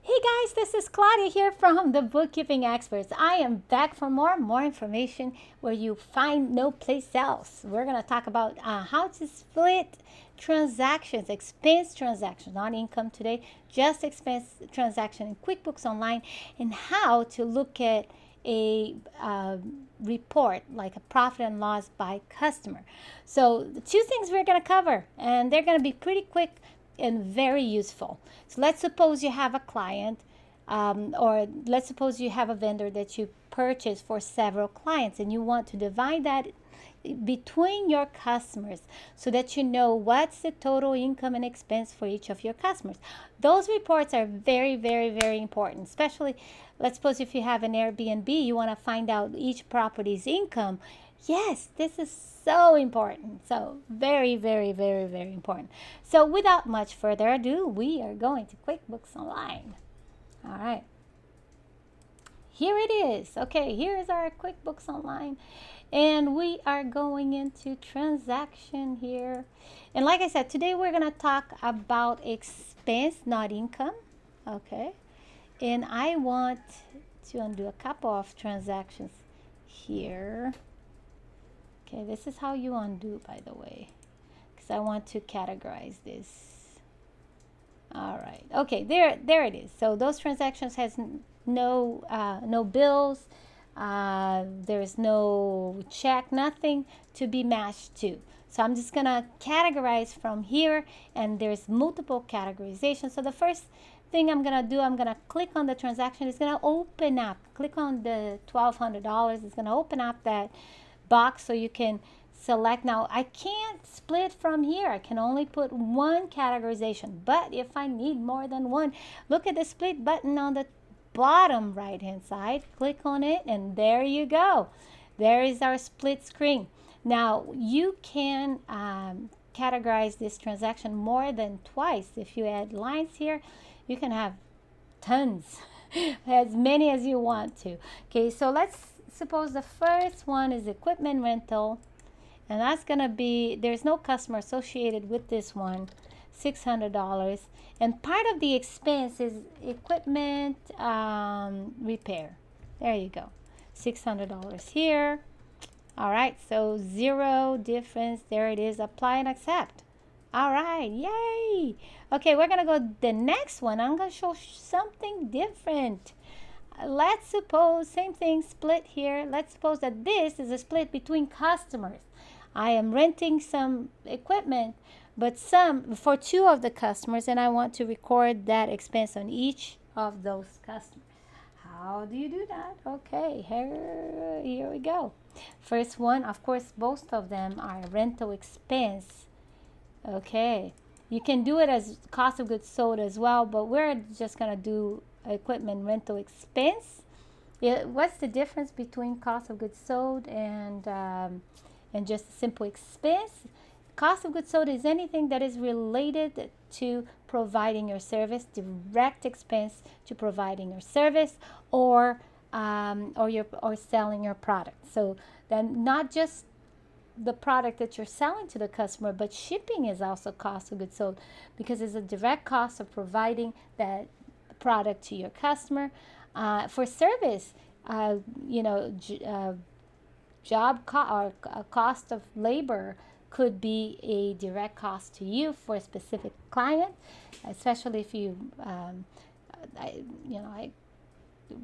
Hey guys, this is Claudia here from the Bookkeeping Experts. I am back for more information where you find no place else. We're going to talk about how to split transactions, expense transactions, not income today, just expense transaction in QuickBooks Online, and how to look at a report like a profit and loss by customer. So the two things we're going to cover, and they're going to be pretty quick and very useful. So let's suppose you have a client, or let's suppose you have a vendor that you purchase for several clients, and you want to divide that between your customers so that you know what's the total income and expense for each of your customers. Those reports are very important, especially let's suppose if you have an Airbnb, you want to find out each property's income. Yes, this is so important. So very important. So without much further ado, we are going to QuickBooks Online. All right. Here it is. Okay, here is our QuickBooks Online. And we are going into transaction here. And like I said, today we're going to talk about expense, not income. Okay. And I want to undo a couple of transactions here. Okay, this is how you undo, by the way, because I want to categorize this. All right. Okay, there it is. So those transactions has no bills. There's no check, nothing to be matched to. So I'm just gonna categorize from here, and there's multiple categorizations. So the first thing I'm gonna do, I'm gonna click on the transaction. It's gonna open up. Click on the $1,200. It's gonna open up that box so you can select. Now I can't split from here. I can only put one categorization, but if I need more than one, look at the split button on the bottom right hand side. Click on it, and there you go. There is our split screen. Now you can categorize this transaction more than twice. If you add lines here, you can have tons, as many as you want to. Okay, so let's suppose the first one is equipment rental, and that's gonna be, there's no customer associated with this one, $600, and part of the expense is equipment repair. There you go, $600 here. All right, so zero difference. There it is. Apply and accept. All right, yay. Okay, we're gonna go the next one. I'm gonna show something different. Let's suppose, same thing, split here. Let's suppose that this is a split between customers. I am renting some equipment, but some for two of the customers, and I want to record that expense on each of those customers. How do you do that? Okay, here we go. First one, of course, both of them are rental expense. Okay, you can do it as cost of goods sold as well, but we're just gonna do equipment rental expense. What's the difference between cost of goods sold and just a simple expense? Cost of goods sold is anything that is related to providing your service, direct expense to providing your service, or selling your product. So then not just the product that you're selling to the customer, but shipping is also cost of goods sold, because it's a direct cost of providing that product to your customer. For service, cost of labor could be a direct cost to you for a specific client, especially if you,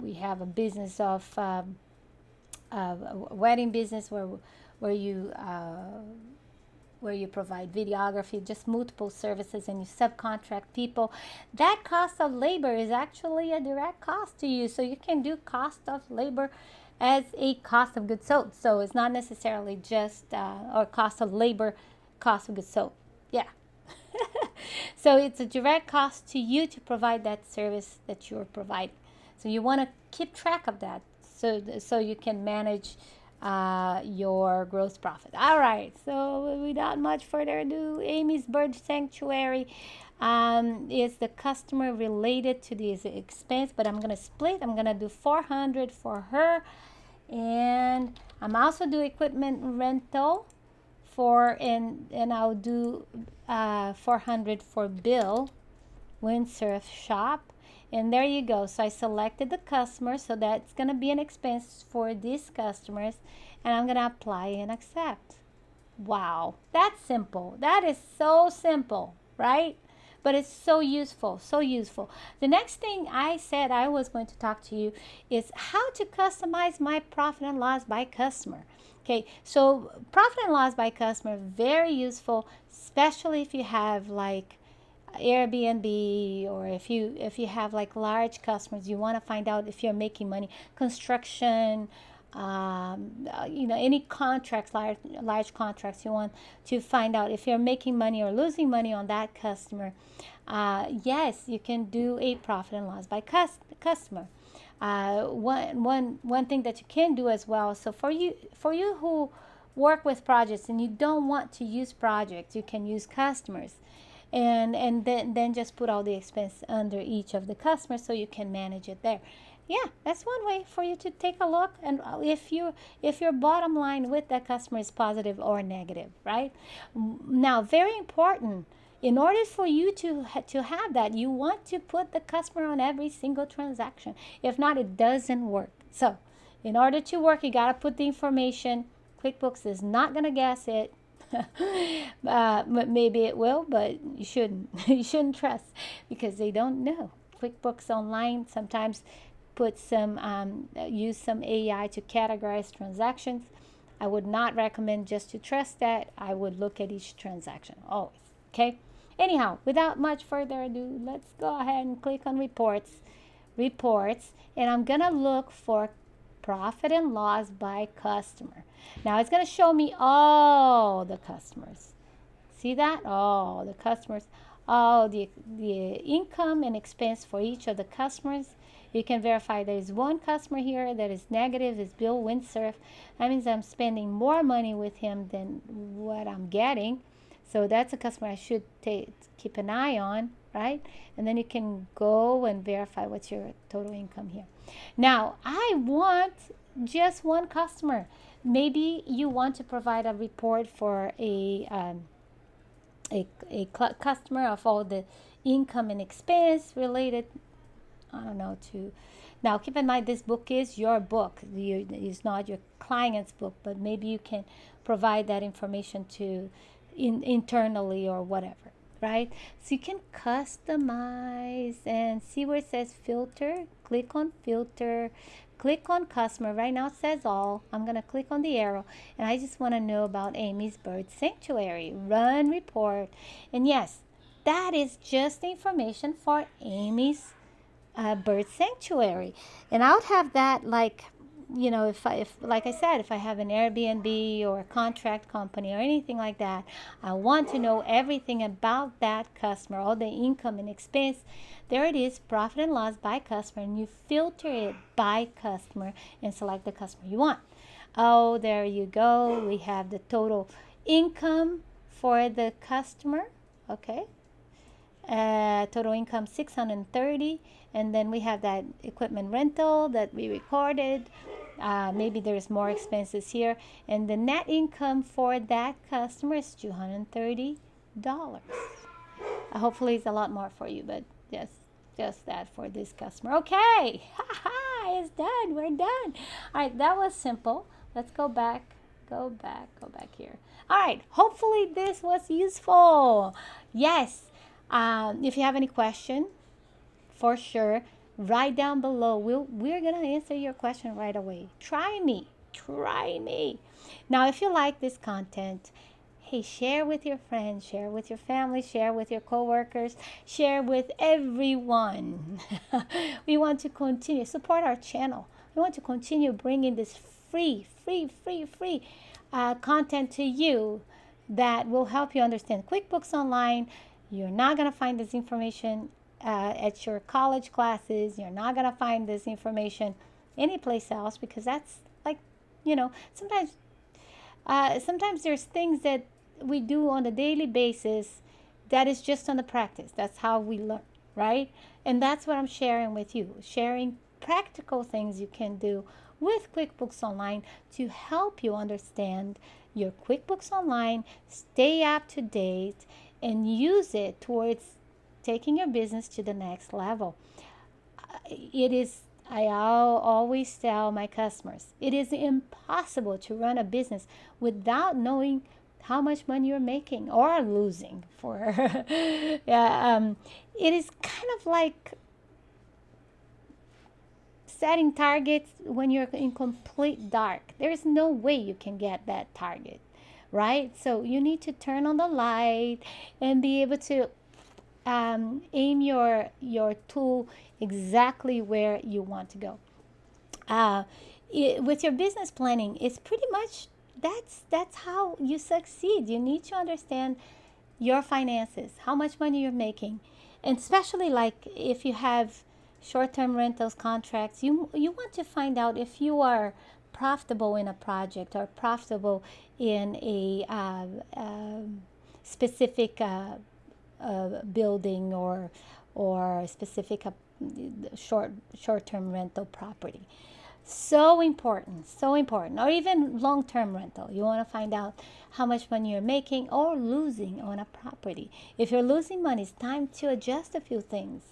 we have a business of a wedding business where you provide videography, just multiple services, and you subcontract people. That cost of labor is actually a direct cost to you. So you can do cost of labor as a cost of goods sold. So it's not necessarily just or cost of labor, cost of goods sold. Yeah. So it's a direct cost to you to provide that service that you're providing. So you want to keep track of that so you can manage your gross profit. All right, so without much further ado, Amy's Bird Sanctuary is the customer related to this expense, but I'm gonna split. I'm gonna do 400 for her, and I'm also do equipment rental and I'll do 400 for Bill Windsurf Shop, And there you go. So I selected the customer, so that's going to be an expense for these customers, and I'm going to apply and accept. Wow, that's simple. That is so simple, right? But it's so useful, so useful. The next thing I said I was going to talk to you is how to customize my profit and loss by customer. Okay, so profit and loss by customer, very useful, especially if you have like Airbnb, or if you have like large customers, you want to find out if you're making money. Construction, any contracts, large contracts, you want to find out if you're making money or losing money on that customer. Yes, you can do a profit and loss by customer. One thing that you can do as well. So for you who work with projects and you don't want to use projects, you can use customers, and then just put all the expense under each of the customers so you can manage it there. Yeah, that's one way for you to take a look, and if your bottom line with that customer is positive or negative, right? Now, very important, in order for you to have that, you want to put the customer on every single transaction. If not, it doesn't work. So in order to work, you got to put the information. QuickBooks is not going to guess it. Maybe it will, but you shouldn't. You shouldn't trust, because they don't know. QuickBooks Online sometimes use some AI to categorize transactions. I would not recommend just to trust that. I would look at each transaction always. Okay. Anyhow, without much further ado, let's go ahead and click on reports, and I'm gonna look for profit and loss by customer. Now it's going to show me all the customers. See that? All the customers, all the income and expense for each of the customers. You can verify there is one customer here that is negative, is Bill Windsurf. That means I'm spending more money with him than what I'm getting. So that's a customer I should keep an eye on, right? And then you can go and verify what's your total income here. Now, I want just one customer. Maybe you want to provide a report for a customer of all the income and expense related, I don't know, to. Now, keep in mind, this book is your book. It's not your client's book, but maybe you can provide that information to internally or whatever, right? So you can customize and see where it says filter. Click on filter, click on customer. Right now it says all. I'm going to click on the arrow, and I just want to know about Amy's Bird Sanctuary. Run report. And yes, that is just the information for Amy's Bird Sanctuary. And I would have that, like, if like I said, if I have an Airbnb or a contract company or anything like that, I want to know everything about that customer, all the income and expense. There it is, profit and loss by customer, and you filter it by customer and select the customer you want. Oh, there you go. We have the total income for the customer. Okay. Total income 630, and then we have that equipment rental that we recorded. Maybe there's more expenses here, and the net income for that customer is $230. Hopefully it's a lot more for you, but just that for this customer. Okay. It's done. We're done. All right, that was simple. Let's go back here. All right, hopefully this was useful. Yes. If you have any question, for sure, write down below. We're gonna answer your question right away. Try me. Now, if you like this content, hey, share with your friends, share with your family, share with your coworkers, share with everyone. We want to continue support our channel. We want to continue bringing this free content to you that will help you understand QuickBooks Online. You're not going to find this information at your college classes. You're not going to find this information anyplace else, because that's like, sometimes there's things that we do on a daily basis that is just on the practice. That's how we learn, right? And that's what I'm sharing with you, sharing practical things you can do with QuickBooks Online to help you understand your QuickBooks Online, stay up to date, and use it towards taking your business to the next level. it is, always tell my customers, it is impossible to run a business without knowing how much money you're making or losing for. Yeah, it is kind of like setting targets when you're in complete dark. There is no way you can get that target, right? So you need to turn on the light and be able to aim your tool exactly where you want to go. Uh, with your business planning, it's pretty much that's how you succeed. You need to understand your finances, how much money you're making, and especially like if you have short-term rentals contracts, you want to find out if you are profitable in a project or profitable in a specific building or specific short-term rental property. So important, so important. Or even long-term rental. You want to find out how much money you're making or losing on a property. If you're losing money, it's time to adjust a few things,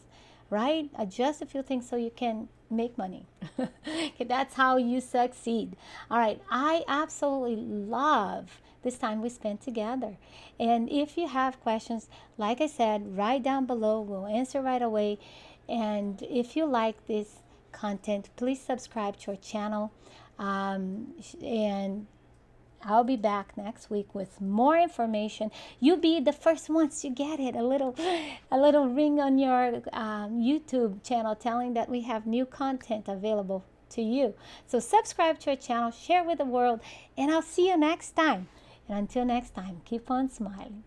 right? Adjust a few things so you can make money. Okay, that's how you succeed. All right, I absolutely love this time we spent together. And if you have questions, like I said, write down below. We'll answer right away. And if you like this content, please subscribe to our channel. And I'll be back next week with more information. You'll be the first ones to get it. A little ring on your YouTube channel telling that we have new content available to you. So subscribe to our channel, share with the world, and I'll see you next time. And until next time, keep on smiling.